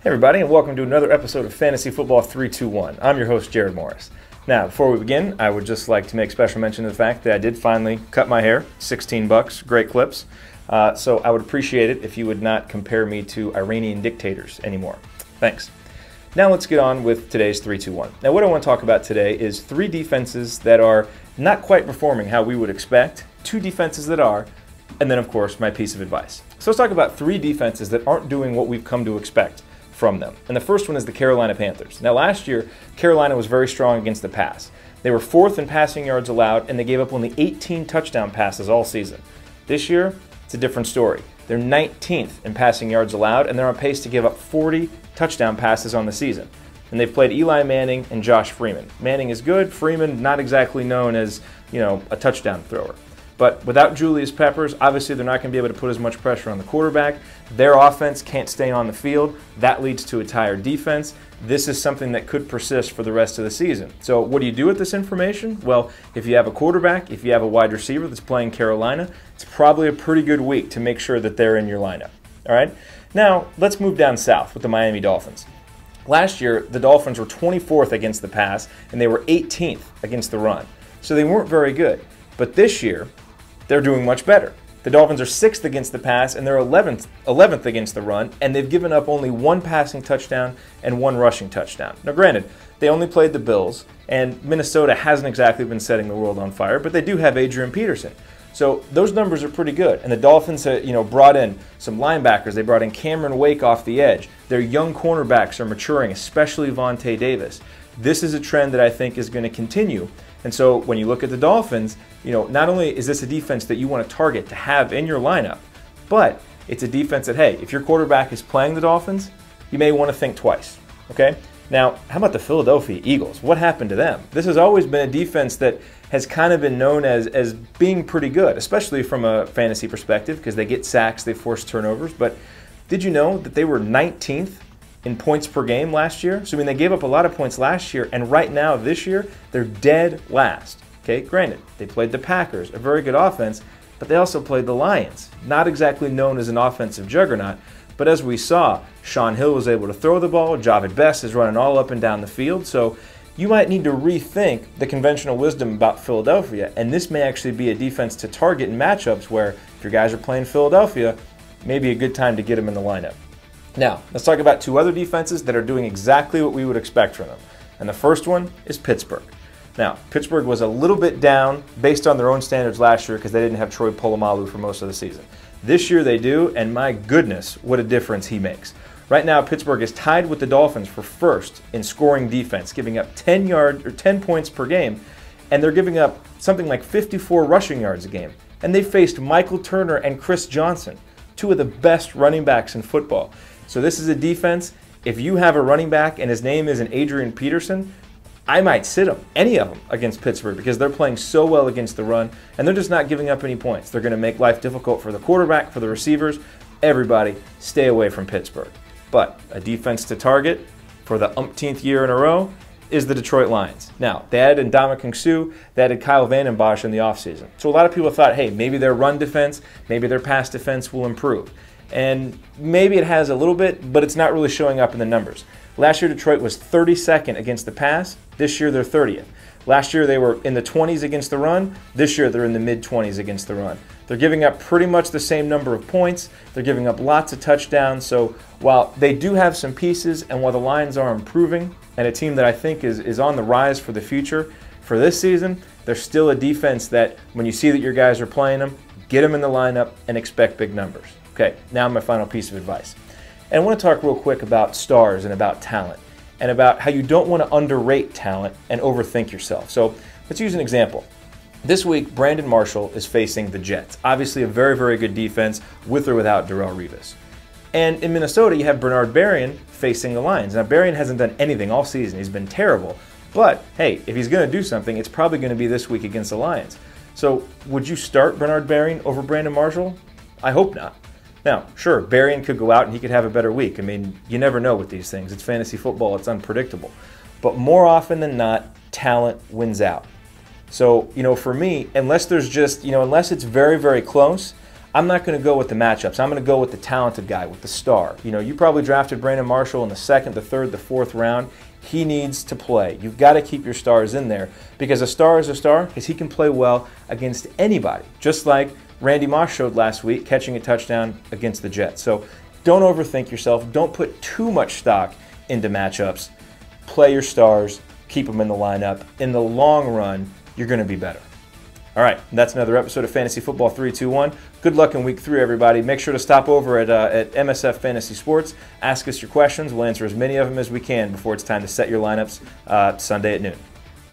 Hey everybody, and welcome to another episode of Fantasy Football 321. I'm your host, Jared Morris. Now, before we begin, I would just like to make special mention of the fact that I did finally cut my hair. $16, great clips. So I would appreciate it if you would not compare me to Iranian dictators anymore. Thanks. Now let's get on with today's 321. Now what I want to talk about today is three defenses that are not quite performing how we would expect, two defenses that are, and then of course my piece of advice. So let's talk about three defenses that aren't doing what we've come to expect from them. And the first one is the Carolina Panthers. Now last year, Carolina was very strong against the pass. They were fourth in passing yards allowed, and they gave up only 18 touchdown passes all season. This year, it's a different story. They're 19th in passing yards allowed, and they're on pace to give up 40 touchdown passes on the season. And they've played Eli Manning and Josh Freeman. Manning is good, Freeman not exactly known as, a touchdown thrower. But without Julius Peppers, obviously they're not going to be able to put as much pressure on the quarterback. Their offense can't stay on the field. That leads to a tired defense. This is something that could persist for the rest of the season. So what do you do with this information? Well, if you have a quarterback, if you have a wide receiver that's playing Carolina, it's probably a pretty good week to make sure that they're in your lineup. All right? Now, let's move down south with the Miami Dolphins. Last year, the Dolphins were 24th against the pass, and they were 18th against the run. So they weren't very good. But this year, they're doing much better. The Dolphins are 6th against the pass, and they're 11th against the run, and they've given up only one passing touchdown and one rushing touchdown. Now granted, they only played the Bills, and Minnesota hasn't exactly been setting the world on fire, but they do have Adrian Peterson. So those numbers are pretty good. And the Dolphins brought in some linebackers. They brought in Cameron Wake off the edge. Their young cornerbacks are maturing, especially Vontae Davis. This is a trend that I think is going to continue. And so when you look at the Dolphins, not only is this a defense that you want to target to have in your lineup, but it's a defense that, hey, if your quarterback is playing the Dolphins, you may want to think twice, okay? Now, how about the Philadelphia Eagles? What happened to them? This has always been a defense that has kind of been known as being pretty good, especially from a fantasy perspective, because they get sacks, they force turnovers. But did you know that they were 19th in points per game last year? So they gave up a lot of points last year, and right now, this year, they're dead last. Okay, granted, they played the Packers, a very good offense, but they also played the Lions, not exactly known as an offensive juggernaut. But as we saw, Shaun Hill was able to throw the ball, Javid Best is running all up and down the field, so you might need to rethink the conventional wisdom about Philadelphia, and this may actually be a defense to target in matchups where if your guys are playing Philadelphia, maybe a good time to get them in the lineup. Now, let's talk about two other defenses that are doing exactly what we would expect from them. And the first one is Pittsburgh. Now, Pittsburgh was a little bit down based on their own standards last year because they didn't have Troy Polamalu for most of the season. This year they do, and my goodness, what a difference he makes. Right now, Pittsburgh is tied with the Dolphins for first in scoring defense, giving up 10 points per game, and they're giving up something like 54 rushing yards a game. And they faced Michael Turner and Chris Johnson, two of the best running backs in football. So this is a defense, if you have a running back and his name isn't Adrian Peterson, I might sit him, any of them, against Pittsburgh because they're playing so well against the run, and they're just not giving up any points. They're going to make life difficult for the quarterback, for the receivers. Everybody, stay away from Pittsburgh. But a defense to target for the umpteenth year in a row is the Detroit Lions. Now, they added Ndamukong Suh, they added Kyle Vanden Bosch in the offseason. So a lot of people thought, hey, maybe their run defense, maybe their pass defense will improve. And maybe it has a little bit, but it's not really showing up in the numbers. Last year, Detroit was 32nd against the pass. This year, they're 30th. Last year, they were in the 20s against the run. This year, they're in the mid-20s against the run. They're giving up pretty much the same number of points. They're giving up lots of touchdowns. So while they do have some pieces and while the Lions are improving and a team that I think is on the rise for the future, for this season, they're still a defense that when you see that your guys are playing them, get them in the lineup and expect big numbers. Okay, now my final piece of advice. And I want to talk real quick about stars and about talent and about how you don't want to underrate talent and overthink yourself. So let's use an example. This week, Brandon Marshall is facing the Jets. Obviously a very, very good defense with or without Darrelle Revis. And in Minnesota, you have Bernard Berrian facing the Lions. Now, Berrian hasn't done anything all season. He's been terrible. But, hey, if he's going to do something, it's probably going to be this week against the Lions. So would you start Bernard Berrian over Brandon Marshall? I hope not. Now, sure, Berrian could go out and he could have a better week. I mean, you never know with these things. It's fantasy football. It's unpredictable. But more often than not, talent wins out. So, for me, unless there's just, unless it's very, very close, I'm not going to go with the matchups. I'm going to go with the talented guy, with the star. You know, you probably drafted Brandon Marshall in the 2nd, the 3rd, the 4th round. He needs to play. You've got to keep your stars in there because a star is a star because he can play well against anybody, just like Randy Moss showed last week catching a touchdown against the Jets. So don't overthink yourself. Don't put too much stock into matchups. Play your stars. Keep them in the lineup. In the long run, you're going to be better. All right, that's another episode of Fantasy Football 321. Good luck in Week 3, everybody. Make sure to stop over at MSF Fantasy Sports. Ask us your questions. We'll answer as many of them as we can before it's time to set your lineups Sunday at noon.